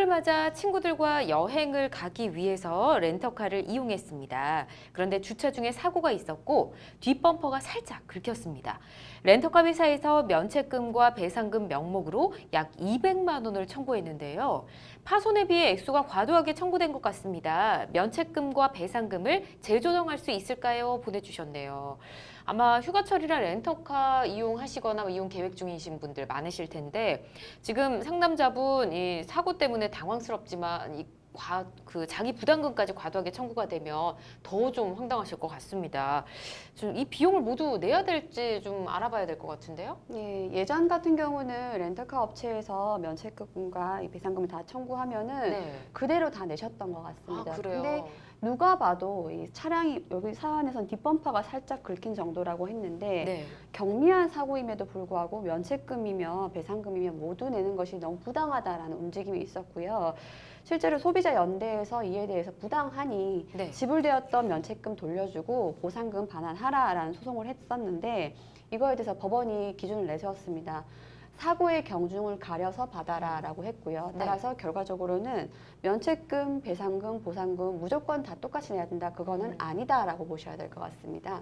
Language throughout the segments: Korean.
추석을 맞아 친구들과 여행을 가기 위해서 렌터카를 이용했습니다. 그런데 주차 중에 사고가 있었고 뒷범퍼가 살짝 긁혔습니다. 렌터카 회사에서 면책금과 배상금 명목으로 약 200만 원을 청구했는데요. 파손에 비해 액수가 과도하게 청구된 것 같습니다. 면책금과 배상금을 재조정할 수 있을까요? 보내주셨네요. 아마 휴가철이라 렌터카 이용하시거나 이용 계획 중이신 분들 많으실 텐데 지금 상담자분 이 사고 때문에 당황스럽지만 자기 부담금까지 과도하게 청구가 되면 더 좀 황당하실 것 같습니다. 좀 이 비용을 모두 내야 될지 좀 알아봐야 될 것 같은데요. 예, 예전 같은 경우는 렌터카 업체에서 면책금과 이 배상금을 다 청구하면은 네. 그대로 다 내셨던 것 같습니다. 아, 그래요? 근데 누가 봐도 이 차량이 여기 사안에선 뒷범퍼가 살짝 긁힌 정도라고 했는데 네. 경미한 사고임에도 불구하고 면책금이며 배상금이며 모두 내는 것이 너무 부당하다라는 움직임이 있었고요. 실제로 소비자연대에서 이에 대해서 부당하니 네. 지불되었던 면책금 돌려주고 보상금 반환하라라는 소송을 했었는데 이거에 대해서 법원이 기준을 내세웠습니다. 사고의 경중을 가려서 받아라라고 했고요. 따라서 결과적으로는 면책금, 배상금, 보상금 무조건 다 똑같이 내야 된다. 그거는 아니다라고 보셔야 될 것 같습니다.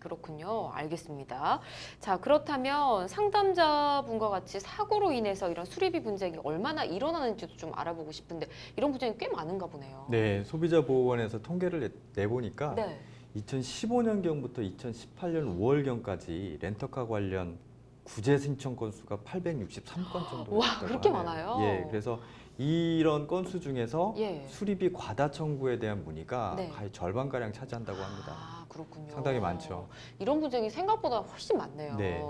그렇군요. 알겠습니다. 자, 그렇다면 상담자분과 같이 사고로 인해서 이런 수리비 분쟁이 얼마나 일어나는지도 좀 알아보고 싶은데 이런 분쟁이 꽤 많은가 보네요. 네, 소비자보호원에서 통계를 내보니까 네. 2015년경부터 2018년 5월경까지 렌터카 관련 구제 신청 건수가 863건 정도 와, 됐다고 그렇게 하네요. 많아요? 예, 그래서 이런 건수 중에서 예. 수리비 과다 청구에 대한 문의가 네. 거의 절반가량 차지한다고 합니다. 아, 그렇군요. 상당히 많죠. 이런 분쟁이 생각보다 훨씬 많네요. 네.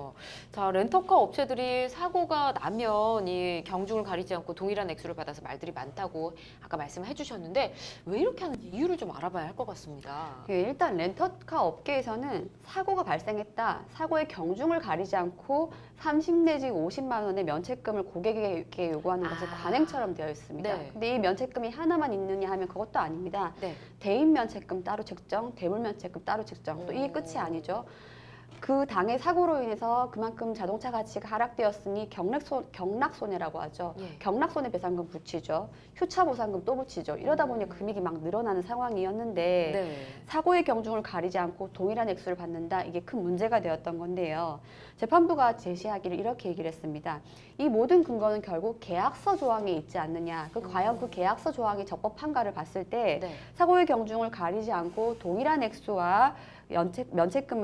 자, 렌터카 업체들이 사고가 나면 이 경중을 가리지 않고 동일한 액수를 받아서 말들이 많다고 아까 말씀해 주셨는데 왜 이렇게 하는지 이유를 좀 알아봐야 할 것 같습니다. 예, 일단 렌터카 업계에서는 사고가 발생했다. 사고의 경중을 가리지 않고 30 내지 50만 원의 면책금을 고객에게 요구하는 것이 관행처럼 되어 있습니다. 네. 근데 이 면책금이 하나만 있느냐 하면 그것도 아닙니다. 네. 대인 면책금 따로 책정, 대물 면책금 따로 책정. 또 이게 끝이 아니죠. 그 당의 사고로 인해서 그만큼 자동차 가치가 하락되었으니 경락손해라고 하죠. 예. 경락손해 배상금 붙이죠. 휴차 보상금 또 붙이죠. 이러다 보니 금액이 막 늘어나는 상황이었는데 네. 사고의 경중을 가리지 않고 동일한 액수를 받는다. 이게 큰 문제가 되었던 건데요. 재판부가 제시하기를 이렇게 얘기를 했습니다. 이 모든 근거는 결국 계약서 조항에 있지 않느냐. 과연 그 계약서 조항이 적법한가를 봤을 때 네. 사고의 경중을 가리지 않고 동일한 액수와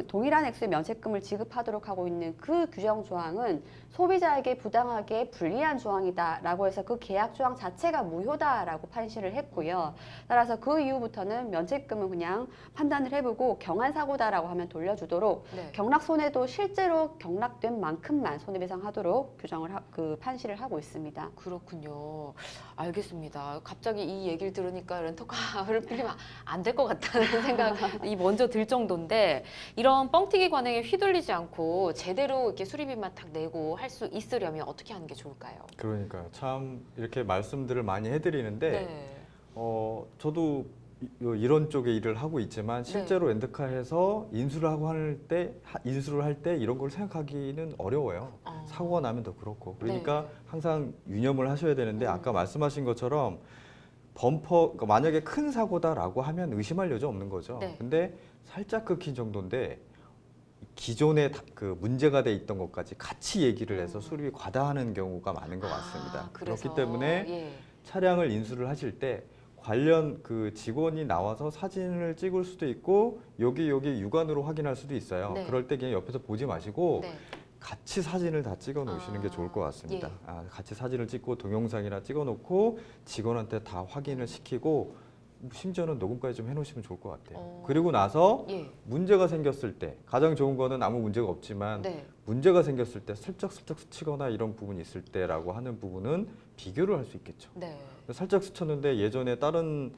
동일한 액수의 면책금을 지급하도록 하고 있는 그 규정 조항은 소비자에게 부당하게 불리한 조항이다라고 해서 그 계약 조항 자체가 무효다라고 판시를 했고요. 따라서 그 이후부터는 면책금은 그냥 판단을 해보고 경한 사고다라고 하면 돌려주도록 네. 경락 손해도 실제로 경락된 만큼만 손해배상하도록 판시를 하고 있습니다. 그렇군요. 알겠습니다. 갑자기 이 얘기를 들으니까 렌터카를 빌리면 안 될 것 같다는 생각이 먼저 들 정도인데 이런 뻥튀기 관행에 휘둘리지 않고 제대로 이렇게 수리비만 딱 내고 할 수 있으려면 어떻게 하는 게 좋을까요? 그러니까 참 이렇게 말씀들을 많이 해드리는데 네. 저도 이런 쪽에 일을 하고 있지만 실제로 렌터카에서 인수를 할 때 이런 걸 생각하기는 어려워요. 사고가 나면 더 그렇고. 그러니까 네. 항상 유념을 하셔야 되는데 아까 말씀하신 것처럼 그러니까 만약에 큰 사고다라고 하면 의심할 여지 없는 거죠. 네. 근데 살짝 긁힌 정도인데 기존에 그 문제가 돼 있던 것까지 같이 얘기를 해서 수리비 과다하는 경우가 많은 것 같습니다. 그렇기 때문에 예. 차량을 인수를 하실 때 관련 그 직원이 나와서 사진을 찍을 수도 있고 여기 육안으로 확인할 수도 있어요. 네. 그럴 때 그냥 옆에서 보지 마시고 네. 같이 사진을 다 찍어 놓으시는 게 좋을 것 같습니다. 예. 같이 사진을 찍고 동영상이나 찍어 놓고 직원한테 다 확인을 시키고 심지어는 녹음까지 좀 해놓으시면 좋을 것 같아요. 그리고 나서 예. 문제가 생겼을 때 가장 좋은 거는 아무 문제가 없지만 네. 문제가 생겼을 때 슬쩍 스치거나 이런 부분이 있을 때라고 하는 부분은 비교를 할 수 있겠죠. 네. 살짝 스쳤는데 예전에 다른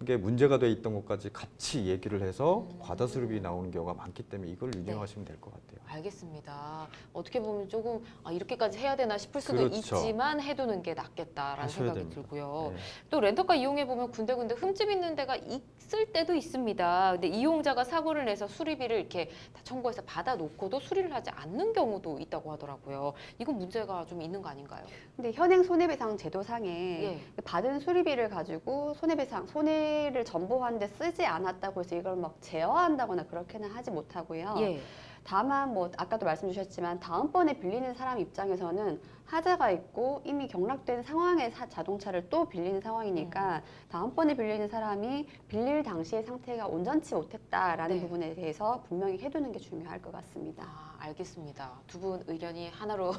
게 문제가 돼 있던 것까지 같이 얘기를 해서 과다 수립이 나오는 경우가 많기 때문에 이걸 유념하시면 될 것 같아요. 알겠습니다. 어떻게 보면 조금 이렇게까지 해야 되나 싶을 수도 그렇죠. 있지만 해두는 게 낫겠다라는 하셔야 생각이 됩니다. 들고요. 네. 또 렌터카 이용해 보면 군데군데 흠집 있는 데가 있을 때도 있습니다. 근데 이용자가 사고를 내서 수리비를 이렇게 다 청구해서 받아놓고도 수리를 하지 않는 경우도 있다고 하더라고요. 이건 문제가 좀 있는 거 아닌가요? 근데 현행 손해배상 제도상에 예. 받은 수리비를 가지고 손해를 전보하는데 쓰지 않았다고 해서 이걸 막 제어한다거나 그렇게는 하지 못하고요. 예. 다만 뭐 아까도 말씀 주셨지만 다음번에 빌리는 사람 입장에서는 하자가 있고 이미 경락된 상황의 자동차를 또 빌리는 상황이니까 다음번에 빌리는 사람이 빌릴 당시의 상태가 온전치 못했다라는 네. 부분에 대해서 분명히 해두는 게 중요할 것 같습니다. 알겠습니다. 두 분 의견이 하나로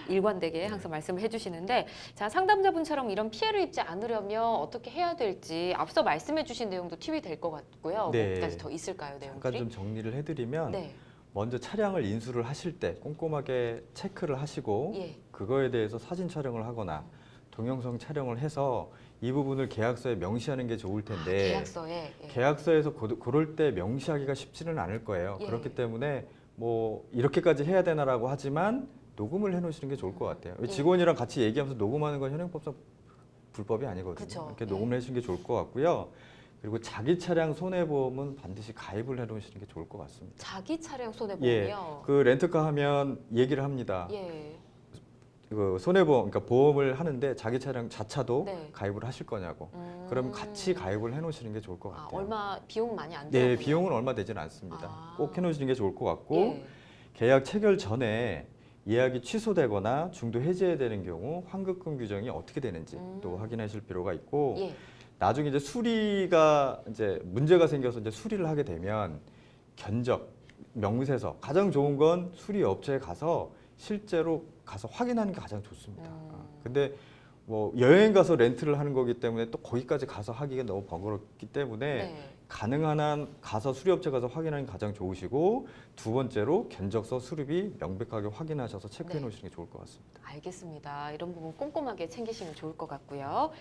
일관되게 항상 말씀을 해주시는데, 자, 상담자분처럼 이런 피해를 입지 않으려면 어떻게 해야 될지 앞서 말씀해주신 내용도 팁이 될 것 같고요. 네. 뭐까지 더 있을까요, 잠깐 내용들이? 좀 정리를 해드리면 네, 먼저 차량을 인수를 하실 때 꼼꼼하게 체크를 하시고 예, 그거에 대해서 사진 촬영을 하거나 동영상 촬영을 해서 이 부분을 계약서에 명시하는 게 좋을 텐데 계약서에 예. 계약서에서 그럴 때 명시하기가 쉽지는 않을 거예요. 예. 그렇기 때문에 뭐 이렇게까지 해야 되나라고 하지만 녹음을 해놓으시는 게 좋을 것 같아요. 예. 직원이랑 같이 얘기하면서 녹음하는 건 현행법상 불법이 아니거든요. 그쵸. 이렇게 예. 녹음을 해주시는 게 좋을 것 같고요. 그리고 자기 차량 손해보험은 반드시 가입을 해놓으시는 게 좋을 것 같습니다. 자기 차량 손해보험이요? 그 렌트카 하면 얘기를 합니다. 예. 그 손해보험, 그러니까 보험을 하는데 자기 차량 자차도 네. 가입을 하실 거냐고. 그러면 같이 가입을 해놓으시는 게 좋을 것 같아요. 얼마 비용 많이 안 네, 들어요? 비용은 얼마 되지는 않습니다. 아. 꼭 해놓으시는 게 좋을 것 같고 예. 계약 체결 전에 예약이 취소되거나 중도 해지되는 경우 환급금 규정이 어떻게 되는지 또 확인하실 필요가 있고 예. 나중에 이제 수리가 이제 문제가 생겨서 이제 수리를 하게 되면 견적, 명세서 가장 좋은 건 수리 업체에 가서 실제로 가서 확인하는 게 가장 좋습니다. 근데 뭐 여행 가서 렌트를 하는 거기 때문에 또 거기까지 가서 하기가 너무 번거롭기 때문에 네. 가능한 한 가서 수리업체 가서 확인하는 게 가장 좋으시고 두 번째로 견적서 수리비 명백하게 확인하셔서 체크해 네. 놓으시는 게 좋을 것 같습니다. 알겠습니다. 이런 부분 꼼꼼하게 챙기시면 좋을 것 같고요.